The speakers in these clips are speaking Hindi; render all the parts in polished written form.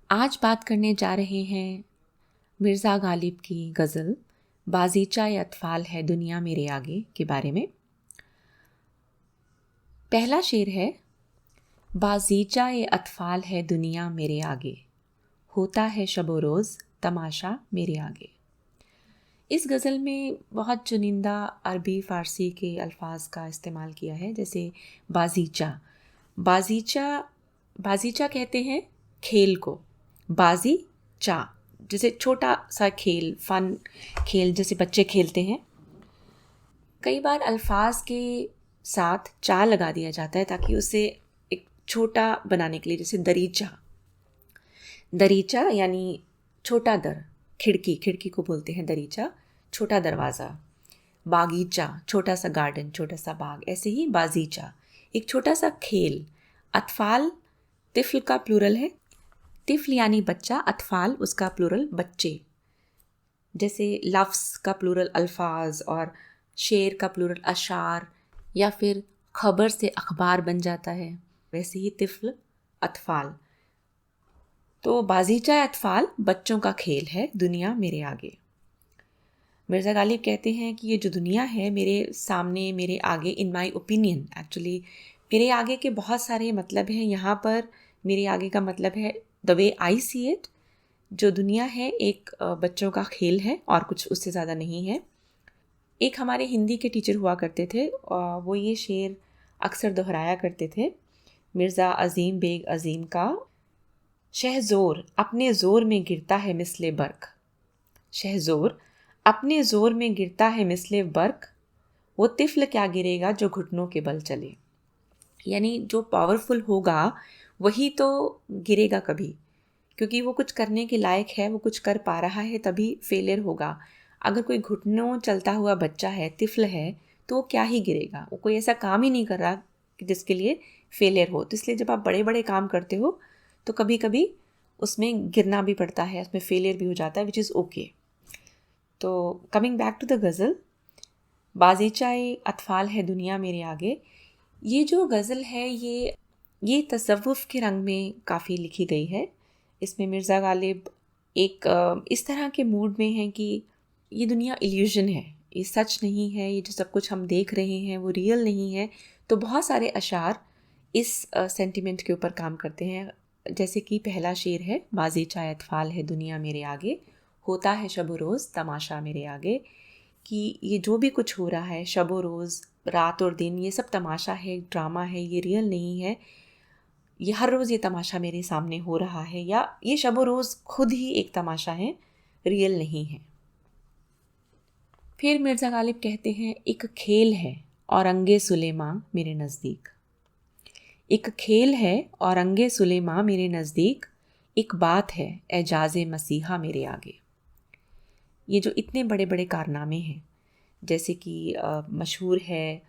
आज बात करने जा रहे हैं मिर्ज़ा गालिब की गज़ल बाज़ीचा-ए अत्फ़ाल है दुनिया मेरे आगे के बारे में। पहला शेर है, बाज़ीचा-ए अत्फ़ाल है दुनिया मेरे आगे, होता है शब-ओ रोज़ तमाशा मेरे आगे। इस गज़ल में बहुत चुनिंदा अरबी फ़ारसी के अल्फाज का इस्तेमाल किया है, जैसे बाज़ीचा। बाज़ीचा बाज़ीचा कहते हैं खेल को, बाज़ी चा जैसे छोटा सा खेल, फन खेल जैसे बच्चे खेलते हैं। कई बार अल्फाज के साथ चा लगा दिया जाता है ताकि उसे एक छोटा बनाने के लिए, जैसे दरीचा। दरीचा यानी छोटा दर, खिड़की को बोलते हैं दरीचा, छोटा दरवाज़ा। बागीचा छोटा सा गार्डन, छोटा सा बाग। ऐसे ही बाज़ीचा एक छोटा सा खेल। अत्फ़ाल तिफ़्ल का प्लूरल है, तिफ़्ल यानी बच्चा, अत्फ़ाल उसका प्लूरल बच्चे। जैसे लफ्ज़ का प्लूरल अल्फाज और शेर का प्लूरल अशार, या फिर खबर से अखबार बन जाता है, वैसे ही तिफ़्ल अत्फ़ाल। तो बाज़ीचा अत्फ़ाल बच्चों का खेल है दुनिया मेरे आगे। मिर्ज़ा गालिब कहते हैं कि ये जो दुनिया है मेरे सामने, मेरे आगे, इन माई ओपिनियन, एक्चुअली मेरे आगे के बहुत सारे मतलब हैं यहाँ पर। मेरे आगे का मतलब है the way I see it. जो दुनिया है एक बच्चों का खेल है और कुछ उससे ज़्यादा नहीं है। एक हमारे हिंदी के टीचर हुआ करते थे, वो ये शेर अक्सर दोहराया करते थे, मिर्ज़ा अज़ीम बेग अज़ीम का, शहज़ोर अपने ज़ोर में गिरता है मिसले बर्क। शहज़ोर अपने ज़ोर में गिरता है मिसले बर्क, वो तिफ़्ल क्या गिरेगा जो घुटनों के बल चले। यानी जो पावरफुल होगा वही तो गिरेगा कभी, क्योंकि वो कुछ करने के लायक है, वो कुछ कर पा रहा है, तभी फेलियर होगा। अगर कोई घुटनों चलता हुआ बच्चा है, तिफ़्ल है, तो वो क्या ही गिरेगा। वो कोई ऐसा काम ही नहीं कर रहा कि जिसके लिए फेलियर हो। तो इसलिए जब आप बड़े बड़े काम करते हो तो कभी कभी उसमें गिरना भी पड़ता है, उसमें फेलियर भी हो जाता है, विच इज़ ओके। तो कमिंग बैक टू द गज़ल, बाज़ीचा-ए अत्फ़ाल है दुनिया मेरे आगे। ये जो गज़ल है ये तसव्वुफ़ के रंग में काफ़ी लिखी गई है। इसमें मिर्ज़ा गालिब एक इस तरह के मूड में हैं कि ये दुनिया इल्यूज़न है, ये सच नहीं है, ये जो सब कुछ हम देख रहे हैं वो रियल नहीं है। तो बहुत सारे अशार इस सेंटिमेंट के ऊपर काम करते हैं। जैसे कि पहला शेर है, बाज़ीचा अत्फ़ाल है दुनिया मेरे आगे, होता है शब रोज़ तमाशा मेरे आगे। कि ये जो भी कुछ हो रहा है, शब रोज़, रात और दिन, ये सब तमाशा है, ड्रामा है, ये रियल नहीं है। ये हर रोज़ ये तमाशा मेरे सामने हो रहा है, या ये शब रोज़ खुद ही एक तमाशा है, रियल नहीं है। फिर मिर्ज़ा गालिब कहते हैं, एक खेल है औरंगे सुलेमा मेरे नज़दीक। एक खेल है औरंगे सुलेमा मेरे नज़दीक, एक बात है एजाज़े मसीहा मेरे आगे। ये जो इतने बड़े बड़े कारनामे हैं, जैसे कि मशहूर है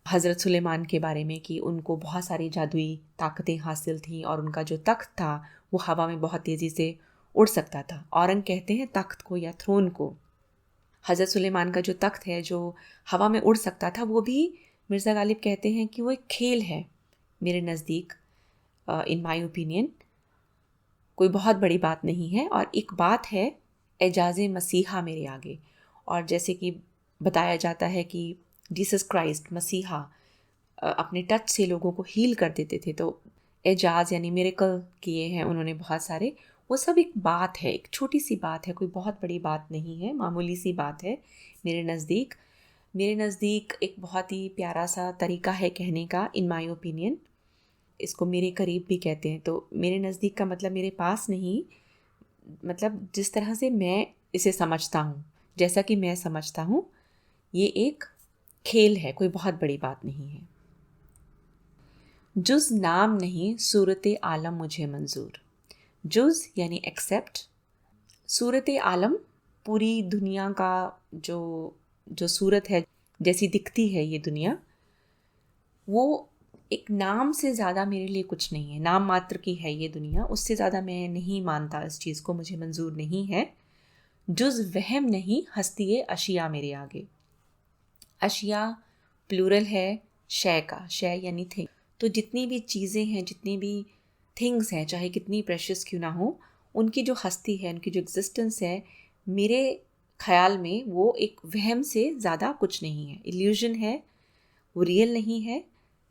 हज़रत सुलेमान के बारे में कि उनको बहुत सारी जादुई ताकतें हासिल थीं और उनका जो तख्त था वो हवा में बहुत तेज़ी से उड़ सकता था। औरंग कहते हैं तख्त को या थ्रोन को। हज़रत सुलेमान का जो तख्त है जो हवा में उड़ सकता था, वो भी मिर्ज़ा गालिब कहते हैं कि वो एक खेल है मेरे नज़दीक, इन माई ओपिनियन कोई बहुत बड़ी बात नहीं है, और एक बात है एजाज़े मसीहा मेरे आगे। और जैसे कि बताया जाता है कि जीसस क्राइस्ट मसीहा अपने टच से लोगों को हील कर देते थे, तो एजाज़ यानी मिरेकल किए हैं उन्होंने बहुत सारे। वो सब एक बात है, एक छोटी सी बात है, कोई बहुत बड़ी बात नहीं है, मामूली सी बात है मेरे नज़दीक। मेरे नज़दीक एक बहुत ही प्यारा सा तरीका है कहने का, इन माई ओपिनियन। इसको मेरे करीब भी कहते हैं। तो मेरे नज़दीक का मतलब मेरे पास नहीं, मतलब जिस तरह से मैं इसे समझता हूँ, जैसा कि मैं समझता हूँ, ये एक खेल है, कोई बहुत बड़ी बात नहीं है। जुज़ नाम नहीं सूरत आलम मुझे मंजूर। जुज़ यानी एक्सेप्ट, सूरत आलम पूरी दुनिया का जो जो सूरत है, जैसी दिखती है ये दुनिया, वो एक नाम से ज़्यादा मेरे लिए कुछ नहीं है। नाम मात्र की है ये दुनिया, उससे ज़्यादा मैं नहीं मानता इस चीज़ को, मुझे मंजूर नहीं है। जुज़ वहम नहीं हस्ती अशिया मेरे आगे। अशिया प्लूरल है शय का, शय यानी थिंग। तो जितनी भी चीज़ें हैं, जितनी भी थिंग्स हैं, चाहे कितनी प्रेशियस क्यों ना हो, उनकी जो हस्ती है, उनकी जो एग्जिस्टेंस है, मेरे ख्याल में वो एक वहम से ज़्यादा कुछ नहीं है, इल्यूजन है, वो रियल नहीं है।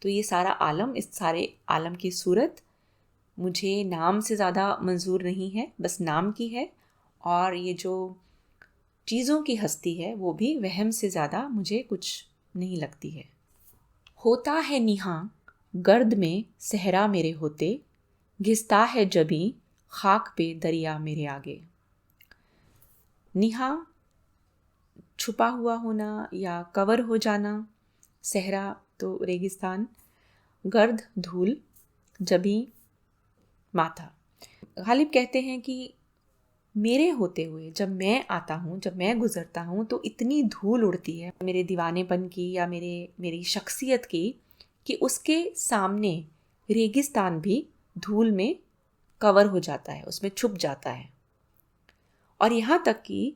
तो ये सारा आलम, इस सारे आलम की सूरत मुझे नाम से ज़्यादा मंजूर नहीं है, बस नाम की है। और ये जो चीज़ों की हस्ती है वो भी वहम से ज़्यादा मुझे कुछ नहीं लगती है। होता है निहा गर्द में सहरा मेरे होते, घिसता है जबी खाक पे दरिया मेरे आगे। निहा छुपा हुआ होना या कवर हो जाना, सहरा तो रेगिस्तान, गर्द धूल, जबी माथा। गालिब कहते हैं कि मेरे होते हुए जब मैं आता हूँ, जब मैं गुज़रता हूँ, तो इतनी धूल उड़ती है मेरे दीवानेपन की या मेरी शख्सियत की, कि उसके सामने रेगिस्तान भी धूल में कवर हो जाता है, उसमें छुप जाता है। और यहाँ तक कि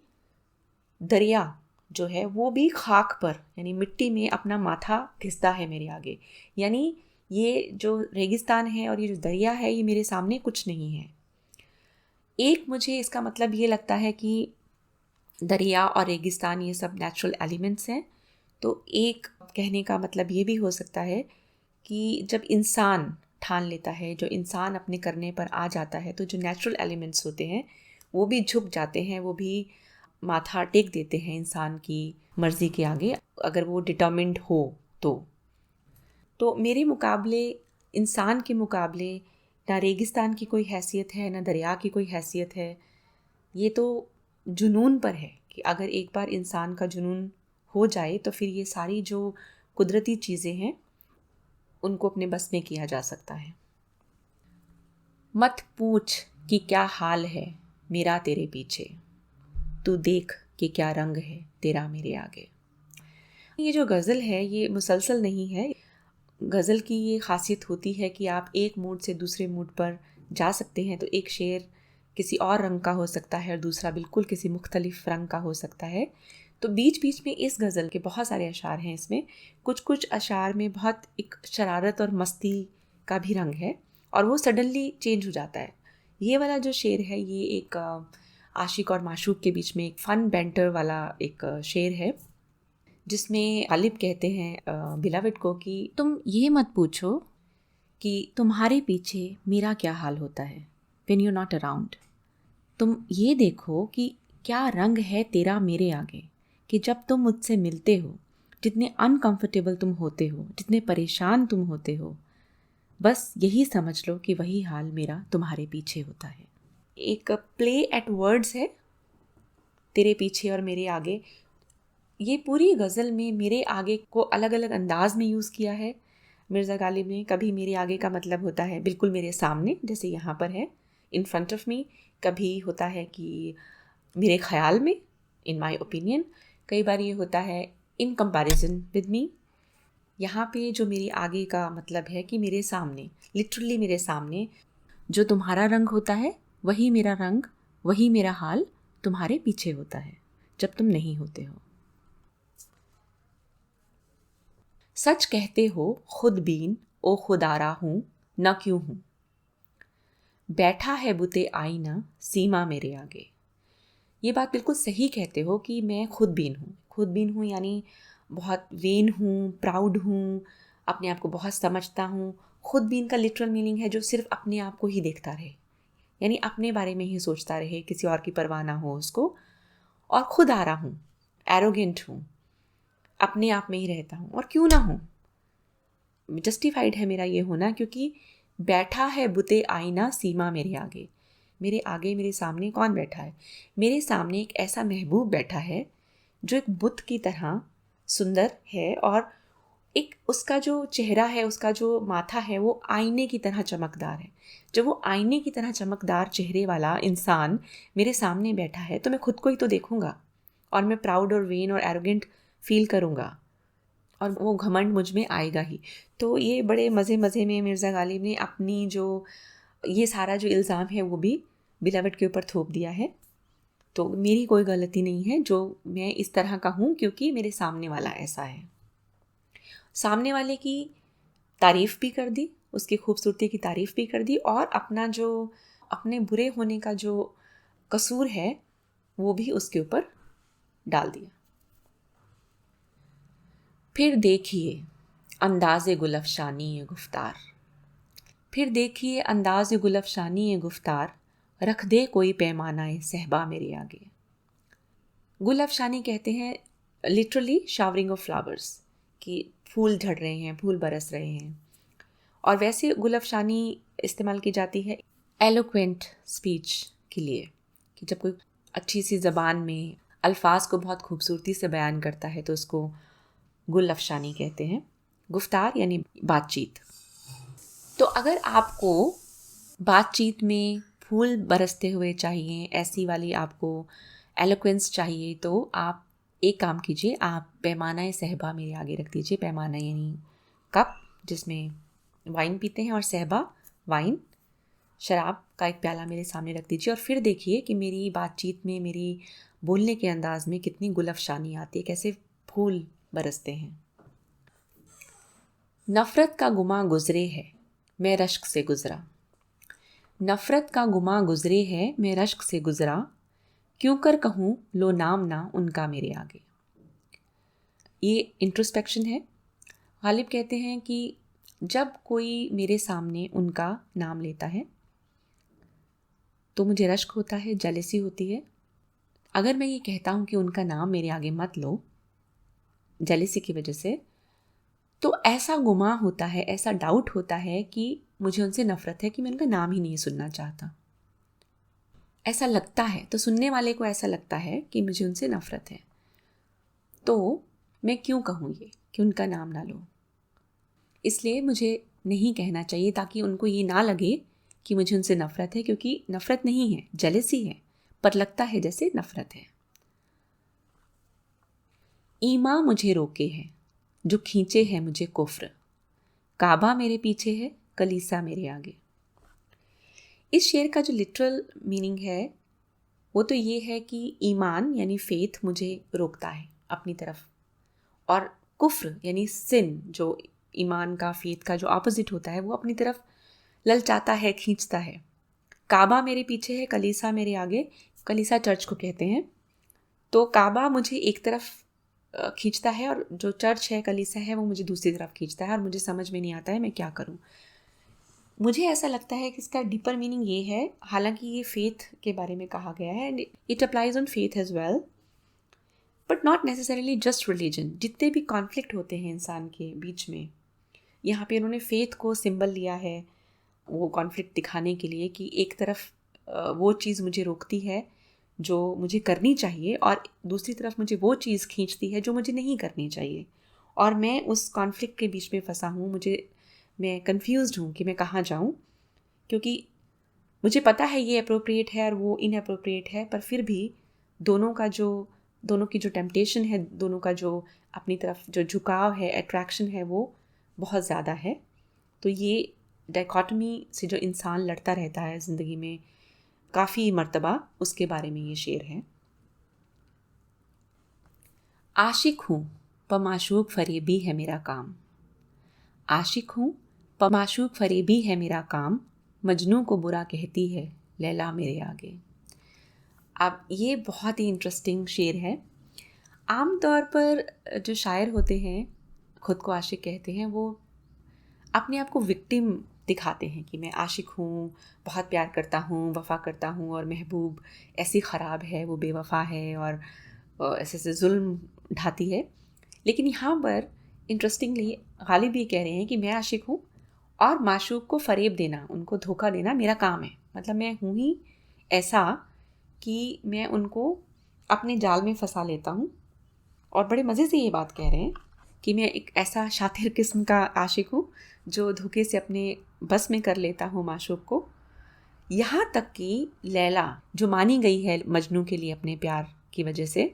दरिया जो है वो भी खाक पर यानी मिट्टी में अपना माथा घिसता है मेरे आगे। यानी ये जो रेगिस्तान है और ये जो दरिया है, ये मेरे सामने कुछ नहीं है। एक मुझे इसका मतलब ये लगता है कि दरिया और रेगिस्तान ये सब नेचुरल एलिमेंट्स हैं। तो एक कहने का मतलब ये भी हो सकता है कि जब इंसान ठान लेता है, जो इंसान अपने करने पर आ जाता है, तो जो नेचुरल एलिमेंट्स होते हैं वो भी झुक जाते हैं, वो भी माथा टेक देते हैं इंसान की मर्ज़ी के आगे, अगर वो डिटर्मिन्ड हो तो मेरे मुकाबले, इंसान के मुकाबले, ना रेगिस्तान की कोई हैसियत है, ना दरिया की कोई हैसियत है। ये तो जुनून पर है कि अगर एक बार इंसान का जुनून हो जाए तो फिर ये सारी जो कुदरती चीज़ें हैं उनको अपने बस में किया जा सकता है। मत पूछ कि क्या हाल है मेरा तेरे पीछे, तू देख कि क्या रंग है तेरा मेरे आगे। ये जो गज़ल है ये मुसलसल नहीं है। गज़ल की ये ख़ासियत होती है कि आप एक मूड से दूसरे मूड पर जा सकते हैं। तो एक शेर किसी और रंग का हो सकता है और दूसरा बिल्कुल किसी मुख्तलिफ रंग का हो सकता है। तो बीच बीच में इस गज़ल के बहुत सारे अशार हैं। इसमें कुछ कुछ अशार में बहुत एक शरारत और मस्ती का भी रंग है और वो सडनली चेंज हो जाता है। ये वाला जो शेर है ये एक आशिक और माशूक के बीच में एक फ़न बैंटर वाला एक शेर है, जिसमें गालिब कहते हैं बिलावट को कि तुम ये मत पूछो कि तुम्हारे पीछे मेरा क्या हाल होता है व्हेन यू नॉट अराउंड। तुम ये देखो कि क्या रंग है तेरा मेरे आगे, कि जब तुम मुझसे मिलते हो, जितने अनकंफर्टेबल तुम होते हो, जितने परेशान तुम होते हो, बस यही समझ लो कि वही हाल मेरा तुम्हारे पीछे होता है। एक प्ले एट वर्ड्स है, तेरे पीछे और मेरे आगे। ये पूरी गज़ल में मेरे आगे को अलग अलग अंदाज में यूज़ किया है मिर्ज़ा गालिब ने। कभी मेरे आगे का मतलब होता है बिल्कुल मेरे सामने, जैसे यहाँ पर है, इन फ्रंट ऑफ मी। कभी होता है कि मेरे ख़याल में, इन माय ओपिनियन। कई बार ये होता है इन कंपैरिजन विद मी। यहाँ पे जो मेरे आगे का मतलब है कि मेरे सामने, लिटरली मेरे सामने जो तुम्हारा रंग होता है वही मेरा रंग, वही मेरा हाल तुम्हारे पीछे होता है जब तुम नहीं होते हो। सच कहते हो खुद बीन ओ खुदारा हूँ न क्यों हूँ, बैठा है बुते आईना सीमा मेरे आगे। ये बात बिल्कुल सही कहते हो कि मैं खुद बीन हूँ। खुद बीन हूँ यानी बहुत वेन हूँ, प्राउड हूँ, अपने आप को बहुत समझता हूँ। खुद बीन का लिटरल मीनिंग है जो सिर्फ अपने आप को ही देखता रहे, यानी अपने बारे में ही सोचता रहे, किसी और की परवाह ना हो उसको। और खुद आ रहा हूँ, एरोगेंट हूँ, अपने आप में ही रहता हूँ। और क्यों ना हूँ, जस्टिफाइड है मेरा ये होना, क्योंकि बैठा है बुते आईना सीमा मेरे आगे। मेरे आगे, मेरे सामने कौन बैठा है? मेरे सामने एक ऐसा महबूब बैठा है जो एक बुत की तरह सुंदर है और एक उसका जो चेहरा है, उसका जो माथा है वो आईने की तरह चमकदार है। जब वो आईने की तरह चमकदार चेहरे वाला इंसान मेरे सामने बैठा है तो मैं खुद को ही तो देखूंगा और मैं प्राउड और वेन और एरोगेंट फील करूंगा और वो घमंड मुझ में आएगा ही। तो ये बड़े मज़े मज़े में मिर्ज़ा गालिब ने अपनी जो ये सारा जो इल्ज़ाम है वो भी बिलावट के ऊपर थोप दिया है। तो मेरी कोई गलती नहीं है जो मैं इस तरह का हूँ, क्योंकि मेरे सामने वाला ऐसा है। सामने वाले की तारीफ़ भी कर दी उसकी खूबसूरती की तारीफ़ भी कर दी और अपने बुरे होने का जो कसूर है वो भी उसके ऊपर डाल दिया। फिर देखिए अंदाज़े गुलफ़शानी ये गुफ्तार, फिर देखिए अंदाज़े गुलफ़शानी ये गुफ्तार, रख दे कोई पैमाना ए सहबा मेरे आगे। गुलफ़शानी कहते हैं लिटरली शावरिंग ऑफ फ्लावर्स, कि फूल झड़ रहे हैं, फूल बरस रहे हैं। और वैसे गुलफ़शानी इस्तेमाल की जाती है एलोक्वेंट स्पीच के लिए, कि जब कोई अच्छी सी ज़बान में अल्फाज को बहुत खूबसूरती से बयान करता है तो उसको गुलफ़शानी कहते हैं। गुफ्तार यानी बातचीत। तो अगर आपको बातचीत में फूल बरसते हुए चाहिए, ऐसी वाली आपको एलोक्वेंस चाहिए, तो आप एक काम कीजिए, आप पैमाना सहबा मेरे आगे रख दीजिए। पैमाना यानी कप जिसमें वाइन पीते हैं, और सहबा वाइन, शराब का एक प्याला मेरे सामने रख दीजिए। और फिर देखिए कि मेरी बातचीत में, मेरी बोलने के अंदाज में कितनी गुलफ़शानी आती है, कैसे फूल बरसते हैं। नफ़रत का गुमा गुज़रे है मैं रश्क से गुज़रा, नफ़रत का गुमा गुज़रे है मैं रश्क से गुज़रा, क्यों कर कहूँ लो नाम ना उनका मेरे आगे। ये इंट्रोस्पेक्शन है। गालिब कहते हैं कि जब कोई मेरे सामने उनका नाम लेता है तो मुझे रश्क होता है, जेलसी होती है। अगर मैं ये कहता हूँ कि उनका नाम मेरे आगे मत लो जेलसी की वजह से, तो ऐसा गुमा होता है, ऐसा डाउट होता है कि मुझे उनसे नफ़रत है, कि मैं उनका नाम ही नहीं सुनना चाहता। ऐसा लगता है, तो सुनने वाले को ऐसा लगता है कि मुझे उनसे नफ़रत है, तो मैं क्यों कहूँ ये कि उनका नाम ना लो। इसलिए मुझे नहीं कहना चाहिए, ताकि उनको ये ना लगे कि मुझे उनसे नफ़रत है, क्योंकि नफ़रत नहीं है, जेलसी है, पर लगता है जैसे नफ़रत है। ईमा मुझे रोके है जो खींचे है मुझे कुफ्र, काबा मेरे पीछे है कलीसा मेरे आगे। इस शेर का जो लिटरल मीनिंग है वो तो ये है कि ईमान यानी फेथ मुझे रोकता है अपनी तरफ, और कुफ्र यानी सिन, जो ईमान का, फेथ का जो ऑपोजिट होता है, वो अपनी तरफ ललचाता है, खींचता है। काबा मेरे पीछे है कलीसा मेरे आगे। कलीसा चर्च को कहते हैं। तो काबा मुझे एक तरफ खींचता है, और जो चर्च है, कलीसा है, वो मुझे दूसरी तरफ खींचता है, और मुझे समझ में नहीं आता है मैं क्या करूं। मुझे ऐसा लगता है कि इसका डीपर मीनिंग ये है, हालांकि ये फेथ के बारे में कहा गया है, it applies on faith as well, but not necessarily just religion. जितने भी कॉन्फ्लिक्ट होते हैं इंसान के बीच में, यहाँ पे उन्होंने फेथ को सिंबल लिया है वो कॉन्फ्लिक्ट दिखाने के लिए, कि एक तरफ वो चीज़ मुझे रोकती है जो मुझे करनी चाहिए, और दूसरी तरफ मुझे वो चीज़ खींचती है जो मुझे नहीं करनी चाहिए, और मैं उस कॉन्फ्लिक्ट के बीच में फंसा हूँ। मैं कंफ्यूज्ड हूँ कि मैं कहाँ जाऊँ, क्योंकि मुझे पता है ये अप्रोप्रिएट है और वो इनअप्रोप्रिएट है, पर फिर भी दोनों की जो टेम्पटेशन है, दोनों का जो अपनी तरफ जो झुकाव है, अट्रैक्शन है, वो बहुत ज़्यादा है। तो ये डाइकोटमी से जो इंसान लड़ता रहता है ज़िंदगी में काफ़ी मर्तबा, उसके बारे में ये शेर है। आशिक हूँ पमाशूक फरेबी है मेरा काम, आशिक हूँ पमाशूक फरेबी है मेरा काम, मजनू को बुरा कहती है लैला मेरे आगे। अब ये बहुत ही इंटरेस्टिंग शेर है। आम तौर पर जो शायर होते हैं, खुद को आशिक कहते हैं, वो अपने आप को विक्टिम दिखाते हैं कि मैं आशिक हूँ, बहुत प्यार करता हूँ, वफ़ा करता हूँ, और महबूब ऐसी ख़राब है, वो बेवफ़ा है और ऐसे ऐसे जुल्म ढाती है। लेकिन यहाँ पर इंटरेस्टिंगली गालिब ये कह रहे हैं कि मैं आशिक हूँ और माशूक को फ़रेब देना, उनको धोखा देना मेरा काम है। मतलब मैं हूँ ही ऐसा कि मैं उनको अपने जाल में फंसा लेता हूँ, और बड़े मज़े से ये बात कह रहे हैं कि मैं एक ऐसा शातिर किस्म का आशिक हूँ जो धोखे से अपने बस में कर लेता हूँ माशूक को। यहाँ तक कि लैला, जो मानी गई है मजनू के लिए अपने प्यार की वजह से,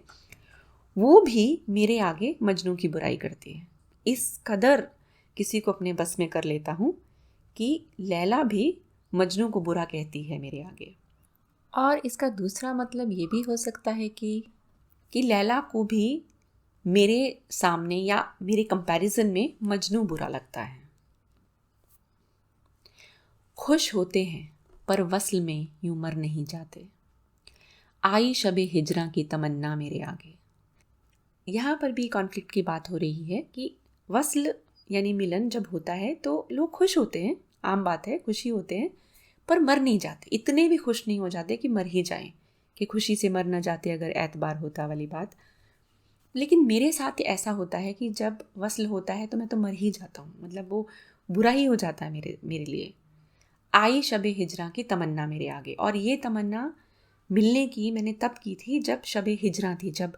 वो भी मेरे आगे मजनू की बुराई करती है। इस कदर किसी को अपने बस में कर लेता हूँ कि लैला भी मजनू को बुरा कहती है मेरे आगे। और इसका दूसरा मतलब ये भी हो सकता है कि लैला को भी मेरे सामने या मेरे कंपैरिजन में मजनू बुरा लगता है। खुश होते हैं पर वस्ल में यूं मर नहीं जाते, आई शबे हिजरा की तमन्ना मेरे आगे। यहाँ पर भी कॉन्फ्लिक्ट की बात हो रही है कि वस्ल यानी मिलन जब होता है तो लोग खुश होते हैं, आम बात है, खुशी होते हैं, पर मर नहीं जाते, इतने भी खुश नहीं हो जाते कि मर ही जाएं, कि खुशी से मर न जाते अगर एतबार होता वाली बात। लेकिन मेरे साथ ऐसा होता है कि जब वस्ल होता है तो मैं तो मर ही जाता हूँ, मतलब वो बुरा ही हो जाता है मेरे मेरे लिए। आई शबे हिजरा की तमन्ना मेरे आगे, और ये तमन्ना मिलने की मैंने तब की थी जब शबे हिजरा थी, जब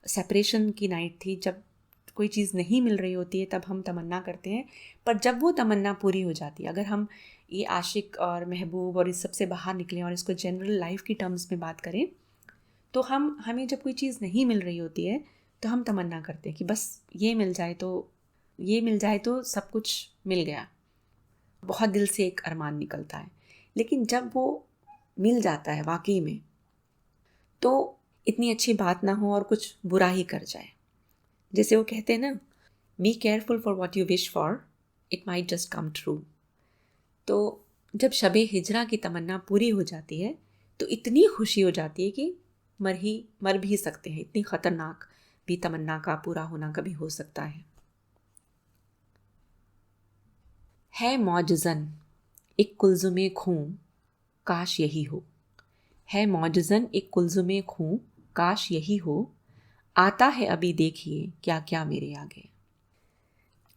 सेपरेशन की नाइट थी, जब कोई चीज़ नहीं मिल रही होती है तब हम तमन्ना करते हैं। पर जब वो तमन्ना पूरी हो जाती है, अगर हम ये आशिक और महबूब और इस सब से बाहर निकलें और इसको जनरल लाइफ की टर्म्स में बात करें, तो हमें जब कोई चीज़ नहीं मिल रही होती है तो हम तमन्ना करते हैं कि बस ये मिल जाए तो सब कुछ मिल गया। बहुत दिल से एक अरमान निकलता है। लेकिन जब वो मिल जाता है वाकई में, तो इतनी अच्छी बात ना हो और कुछ बुरा ही कर जाए। जैसे वो कहते हैं ना, be careful for what you wish for, it might just come true. तो जब शबे हिजरा की तमन्ना पूरी हो जाती है तो इतनी खुशी हो जाती है कि मर भी सकते हैं, इतनी ख़तरनाक भी तमन्ना का पूरा होना कभी हो सकता है मौजज़न एक कुल्ज़ुमे खूं काश यही हो, है मौजज़न एक कुल्ज़ुमे खूं काश यही हो, आता है अभी देखिए क्या क्या मेरे आगे।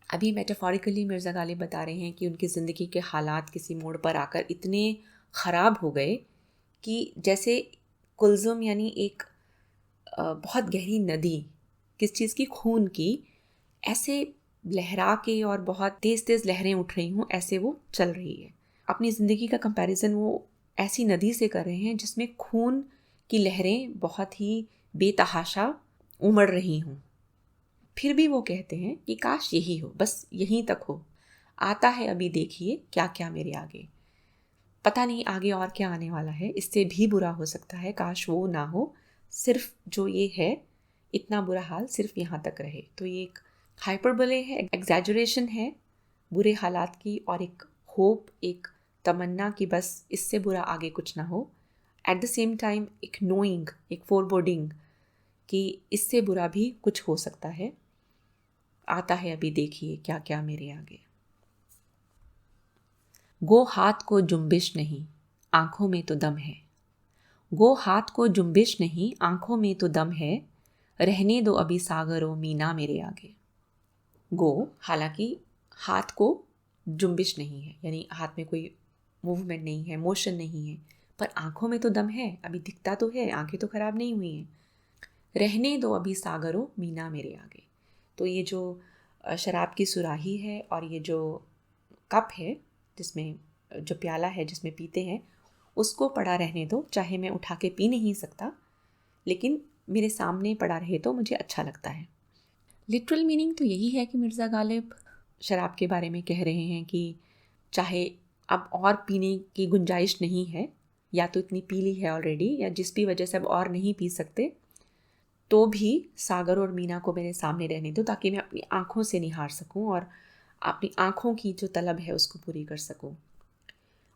अभी मेटाफोरिकली मिर्ज़ा गालिब बता रहे हैं कि उनकी ज़िंदगी के हालात किसी मोड़ पर आकर इतने ख़राब हो गए कि जैसे कुल्ज़ुम यानी एक बहुत गहरी नदी, किस चीज़ की, खून की, ऐसे लहरा के और बहुत तेज़ तेज़ लहरें उठ रही हों, ऐसे वो चल रही है। अपनी ज़िंदगी का कंपैरिजन वो ऐसी नदी से कर रहे हैं जिसमें खून की लहरें बहुत ही बेतहाशा उमड़ रही हों। फिर भी वो कहते हैं कि काश यही हो, बस यहीं तक हो, आता है अभी देखिए क्या क्या मेरे आगे। पता नहीं आगे और क्या आने वाला है, इससे भी बुरा हो सकता है, काश वो ना हो, सिर्फ जो ये है इतना बुरा हाल सिर्फ यहाँ तक रहे। तो ये एक हाइपरबोले है, एग्जैजरेशन है बुरे हालात की, और एक होप, एक तमन्ना कि बस इससे बुरा आगे कुछ ना हो। एट द सेम टाइम एक नोइंग, एक फोरबोर्डिंग कि इससे बुरा भी कुछ हो सकता है, आता है अभी देखिए क्या क्या मेरे आगे। गो हाथ को जुम्बिश नहीं आंखों में तो दम है, गो हाथ को जुम्बिश नहीं आंखों में तो दम है, रहने दो अभी सागरों मीना मेरे आगे। गो, हालांकि हाथ को जुम्बिश नहीं है, यानी हाथ में कोई मूवमेंट नहीं है, मोशन नहीं है, पर आंखों में तो दम है, अभी दिखता तो है, आंखें तो खराब नहीं हुई हैं। रहने दो अभी सागरों मीना मेरे आगे। तो ये जो शराब की सुराही है और ये जो कप है जिसमें, जो प्याला है जिसमें पीते हैं, उसको पड़ा रहने दो, चाहे मैं उठा के पी नहीं सकता, लेकिन मेरे सामने पड़ा रहे तो मुझे अच्छा लगता है। लिटरल मीनिंग तो यही है कि मिर्ज़ा गालिब शराब के बारे में कह रहे हैं कि चाहे अब और पीने की गुंजाइश नहीं है, या तो इतनी पी ली है ऑलरेडी, या जिस भी वजह से अब और नहीं पी सकते, तो भी सागर और मीना को मेरे सामने रहने दो, ताकि मैं अपनी आँखों से निहार सकूं और अपनी आँखों की जो तलब है उसको पूरी कर सकूं।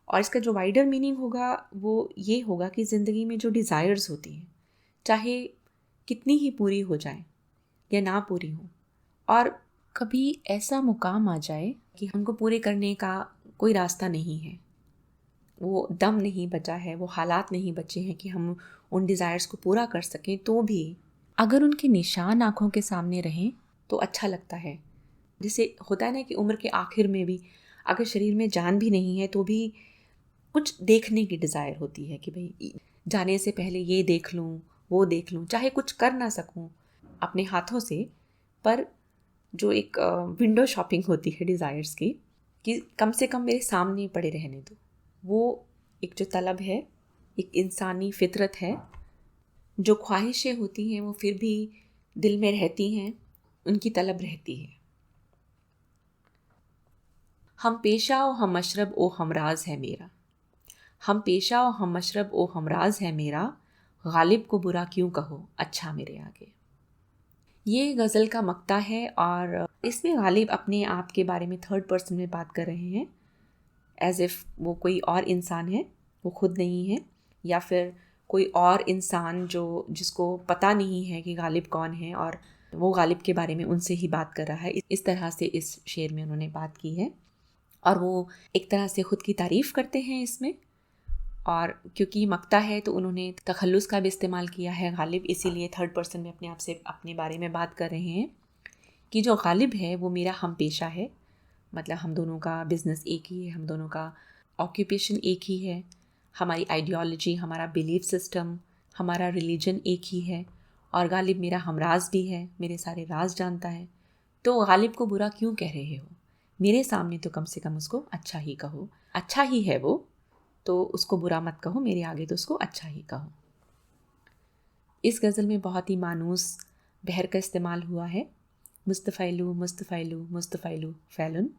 और इसका जो वाइडर मीनिंग होगा वो ये होगा कि ज़िंदगी में जो डिज़ायर्स होती हैं, चाहे कितनी ही पूरी हो जाए या ना पूरी हो, और कभी ऐसा मुकाम आ जाए कि हमको पूरे करने का कोई रास्ता नहीं है, वो दम नहीं बचा है, वो हालात नहीं बचे हैं कि हम उन डिज़ायर्स को पूरा कर सकें, तो भी अगर उनके निशान आँखों के सामने रहें तो अच्छा लगता है। जैसे होता है ना कि उम्र के आखिर में भी अगर शरीर में जान भी नहीं है तो भी कुछ देखने की डिज़ायर होती है कि भाई जाने से पहले ये देख लूँ, वो देख लूँ, चाहे कुछ कर ना सकूँ अपने हाथों से, पर जो एक विंडो शॉपिंग होती है डिज़ायर्स की, कि कम से कम मेरे सामने पड़े रहने दो, वो एक जो तलब है, एक इंसानी फितरत है, जो ख्वाहिशें होती हैं वो फिर भी दिल में रहती हैं, उनकी तलब रहती है। हम पेशा ओ हम मशरब ओ हमराज है मेरा, हम पेशा ओ हम मशरब ओ हमराज है मेरा, गालिब को बुरा क्यों कहो अच्छा मेरे आगे। ये गज़ल का मक्ता है और इसमें गालिब अपने आप के बारे में थर्ड पर्सन में बात कर रहे हैं। एज़ इफ़ वो कोई और इंसान है, वो खुद नहीं है, या फिर कोई और इंसान जिसको पता नहीं है कि गालिब कौन है और वो गालिब के बारे में उनसे ही बात कर रहा है। इस तरह से इस शेर में उन्होंने बात की है और वो एक तरह से ख़ुद की तारीफ़ करते हैं इसमें। और क्योंकि मक्ता है तो उन्होंने तखल्लुस का भी इस्तेमाल किया है गालिब, इसीलिए थर्ड पर्सन में अपने आप से अपने बारे में बात कर रहे हैं कि जो गालिब है वो मेरा हम पेशा है, मतलब हम दोनों का बिज़नेस एक ही है, हम दोनों का ऑक्यूपेशन एक ही है, हमारी आइडियोलॉजी, हमारा बिलीफ सिस्टम, हमारा रिलीजन एक ही है, और गालिब मेरा हमराज भी है, मेरे सारे राज जानता है। तो गालिब को बुरा क्यों कह रहे हो? मेरे सामने तो कम से कम उसको अच्छा ही कहो। अच्छा ही है वो, तो उसको बुरा मत कहो, मेरे आगे तो उसको अच्छा ही कहो। इस गज़ल में बहुत ही मानूस बहर का इस्तेमाल हुआ है। मुस्तफ़ैलू मुस्तफ़ैलू मुस्तफ़ैलू फ़ैलुन।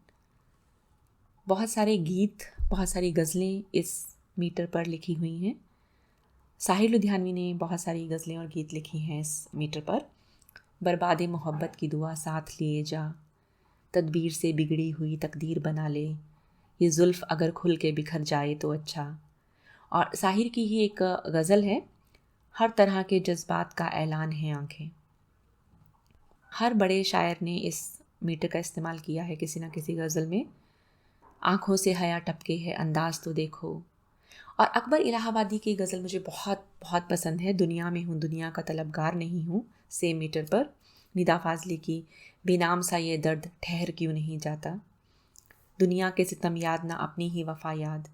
बहुत सारे गीत, बहुत सारी गज़लें इस मीटर पर लिखी हुई हैं। साहिर लुधियानवी ने बहुत सारी गज़लें और गीत लिखी हैं इस मीटर पर। बर्बादे मोहब्बत की दुआ साथ लिए जा, तदबीर से बिगड़ी हुई तकदीर बना ले, ये जुल्फ़ अगर खुल के बिखर जाए तो अच्छा। और साहिर की ही एक गज़ल है, हर तरह के जज्बात का ऐलान है आँखें। हर बड़े शायर ने इस मीटर का इस्तेमाल किया है किसी न किसी गज़ल में। आँखों से हया टपके है अंदाज़ तो देखो। और अकबर इलाहाबादी की गज़ल मुझे बहुत बहुत पसंद है। दुनिया में हूँ दुनिया का तलबगार नहीं हूँ, सेम मीटर पर। निदा फाज़ली की बेनाम सा ये दर्द ठहर क्यों नहीं जाता, दुनिया के सितम याद ना अपनी ही वफ़ा याद।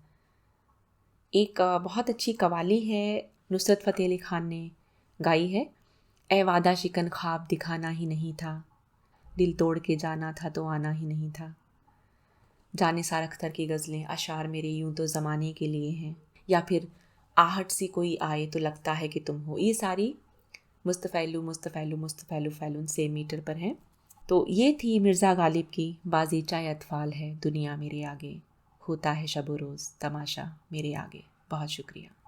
एक बहुत अच्छी कवाली है, नुसरत फ़तेह अली ख़ान ने गाई है। ए वादा शिकन ख्वाब दिखाना ही नहीं था, दिल तोड़ के जाना था तो आना ही नहीं था। जानिसार अख्तर की गज़लें, अशार मेरे यूं तो ज़माने के लिए हैं, या फिर आहट सी कोई आए तो लगता है कि तुम हो, ये सारी मुस्तफ़ैलू मुस्तफ़ैलू मुस्तफ़ैलू फ़ैलुन सेम मीटर पर हैं। तो ये थी मिर्ज़ा गालिब की बाज़ीचा अतफ़ाल है दुनिया मेरे आगे, होता है शब व रोज़ तमाशा मेरे आगे। बहुत शुक्रिया।